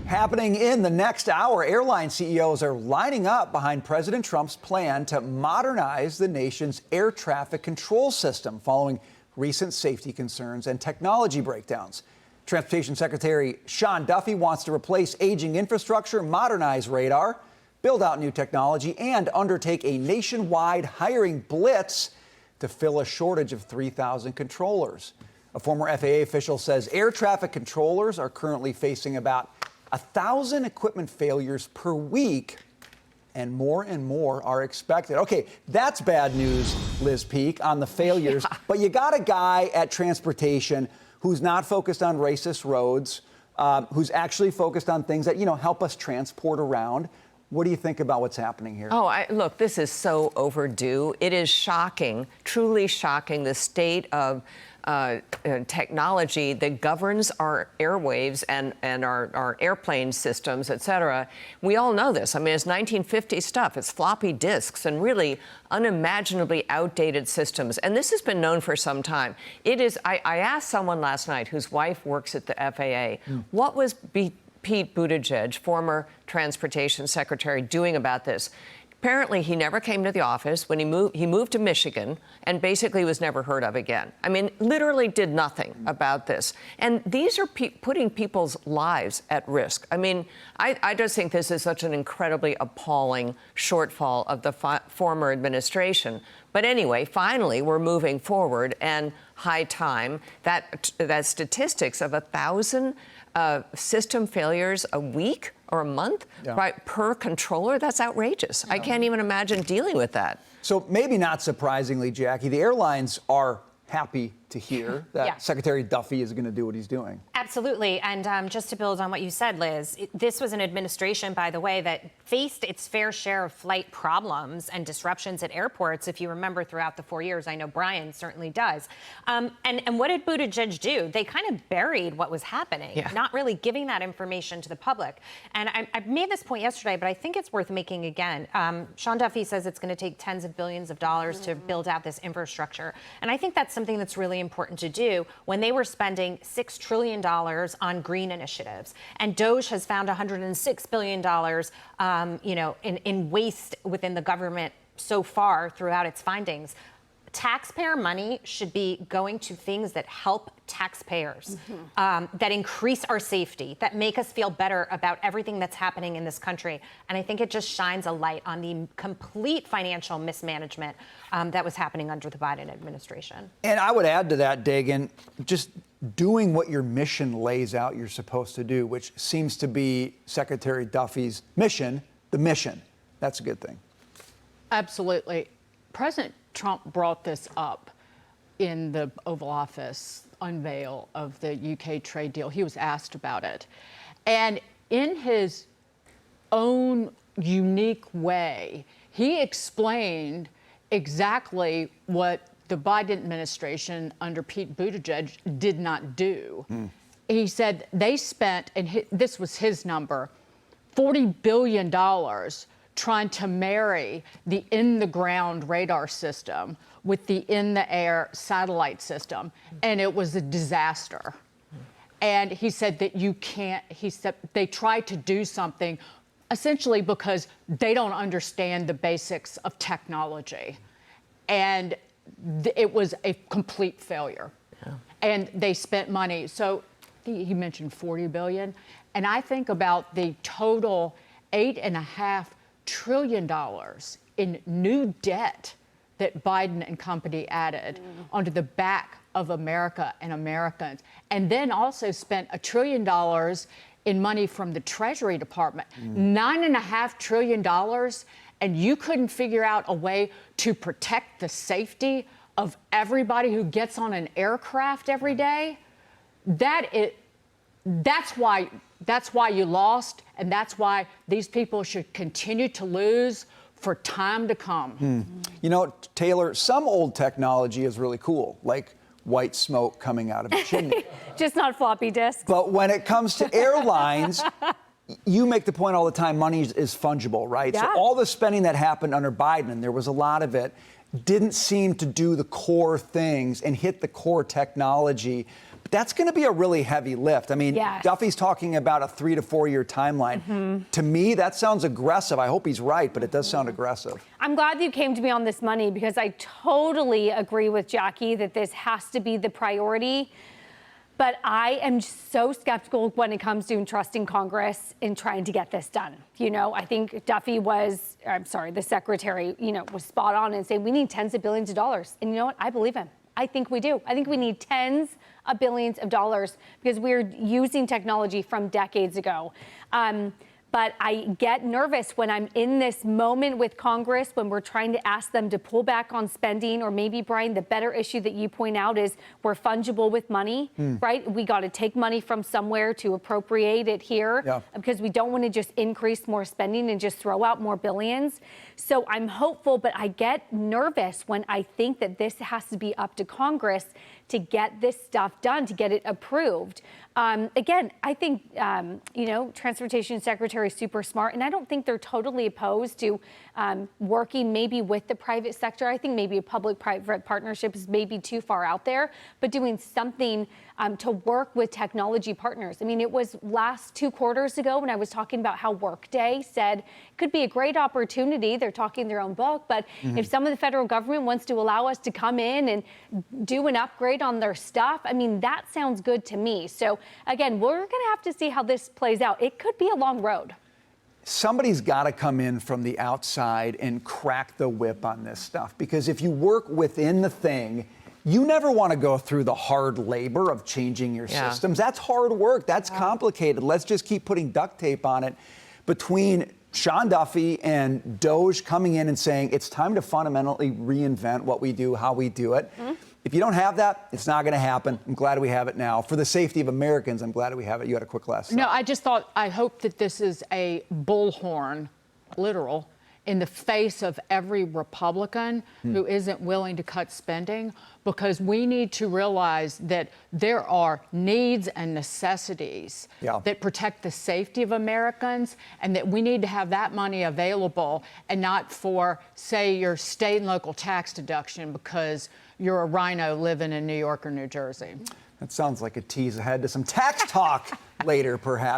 Happening in the next hour, airline CEOs are lining up behind President Trump's plan to modernize the nation's air traffic control system following recent safety concerns and technology breakdowns. Transportation Secretary Sean Duffy wants to replace aging infrastructure, modernize radar, build out new technology, and undertake a nationwide hiring blitz to fill a shortage of 3,000 controllers. A former FAA official says air traffic controllers are currently facing about 1,000 equipment failures per week, and more are expected. Okay, that's bad news, Liz Peek, on the failures. Yeah. But you got a guy at transportation who's not focused on racist roads, who's actually focused on things that, help us transport around. What do you think about what's happening here? Look, this is so overdue. It is shocking, truly shocking, the state of technology that governs our airwaves and our airplane systems, et cetera. We all know this. I mean, it's 1950 stuff. It's floppy disks and really unimaginably outdated systems. And this has been known for some time. It is. I asked someone last night whose wife works at the FAA, what was Pete Buttigieg, former transportation secretary, doing about this? Apparently, he never came to the office. When he moved to Michigan and basically was never heard of again. I mean, literally did nothing about this. And these are putting people's lives at risk. I mean, I just think this is such an incredibly appalling shortfall of the former administration. But anyway, finally, we're moving forward, and high time. That statistics of 1,000 system failures a week or a month, right, per controller, that's outrageous. I can't even imagine dealing with that. So maybe not surprisingly, Jackie, the airlines are happy to hear that Secretary Duffy is going to do what he's doing. Absolutely. And just to build on what you said, Liz, this was an administration, by the way, that faced its fair share of flight problems and disruptions at airports. If you remember throughout the 4 years, I know Brian certainly does. And what did Buttigieg do? They kind of buried what was happening, not really giving that information to the public. And I made this point yesterday, but I think it's worth making again. Sean Duffy says it's going to take tens of billions of dollars to build out this infrastructure. And I think that's something that's really important to do when they were spending $6 trillion on green initiatives. And DOGE has found $106 billion, in waste within the government so far throughout its findings. Taxpayer money should be going to things that help taxpayers, that increase our safety, that make us feel better about everything that's happening in this country. And I think it just shines a light on the complete financial mismanagement that was happening under the Biden administration. And I would add to that, Dagan, just doing what your mission lays out you're supposed to do, which seems to be Secretary Duffy's mission, the mission. That's a good thing. Absolutely. President Trump brought this up in the Oval Office unveil of the UK trade deal. He was asked about it. And in his own unique way, he explained exactly what the Biden administration under Pete Buttigieg did not do. He said they spent, and this was his number, $40 billion trying to marry the in-the-ground radar system with the in-the-air satellite system, and it was a disaster. And he said that he said they tried to do something essentially because they don't understand the basics of technology. And it was a complete failure. And they spent money. So he mentioned $40 billion. And I think about the total $8.5 trillion in new debt that Biden and company added onto the back of America and Americans, and then also spent $1 trillion in money from the Treasury Department, $9.5 trillion, and you couldn't figure out a way to protect the safety of everybody who gets on an aircraft every day. That's why you lost, and that's why these people should continue to lose for time to come. Taylor, some old technology is really cool, like white smoke coming out of a chimney. Just not floppy disks. But when it comes to airlines, you make the point all the time, money is fungible, right? Yeah. So all the spending that happened under Biden, and there was a lot of it, didn't seem to do the core things and hit the core technology. But That's going to be a really heavy lift. I mean, Yes. Duffy's talking about a 3 to 4 year timeline. To me, that sounds aggressive. I hope he's right, but it does sound aggressive. I'm glad that you came to me on this money because I totally agree with Jackie that this has to be the priority. But I am so skeptical when it comes to entrusting Congress in trying to get this done. You know, I think Duffy was, the secretary, was spot on in saying we need tens of billions of dollars. And you know what? I believe him. I think we do. I think we need tens of billions of dollars because we're using technology from decades ago. But I get nervous when I'm in this moment with Congress, when we're trying to ask them to pull back on spending, or maybe, Brian, the better issue that you point out is we're fungible with money, right? We got to take money from somewhere to appropriate it here because we don't want to just increase more spending and just throw out more billions. So I'm hopeful, but I get nervous when I think that this has to be up to Congress to get this stuff done, to get it approved. Again, I think, Transportation Secretary is super smart, and I don't think they're totally opposed to working maybe with the private sector. I think maybe a public-private partnership is maybe too far out there, but doing something to work with technology partners. I mean, it was last 2 quarters ago when I was talking about how Workday said it could be a great opportunity. They're talking their own book, but if some of the federal government wants to allow us to come in and do an upgrade on their stuff, I mean, that sounds good to me. So again, we're going to have to see how this plays out. It could be a long road. Somebody's got to come in from the outside and crack the whip on this stuff, because if you work within the thing, you never want to go through the hard labor of changing your systems. That's hard work. That's complicated. Let's just keep putting duct tape on it. Between Sean Duffy and DOJ coming in and saying it's time to fundamentally reinvent what we do, how we do it. If you don't have that, it's not going to happen. I'm glad we have it now. For the safety of Americans, I'm glad we have it. You had a quick last thought. No, I hope that this is a bullhorn, literal, in the face of every Republican who isn't willing to cut spending, because we need to realize that there are needs and necessities that protect the safety of Americans, and that we need to have that money available and not for, say, your state and local tax deduction because you're a rhino living in New York or New Jersey. That sounds like a tease ahead to some tax talk later, perhaps.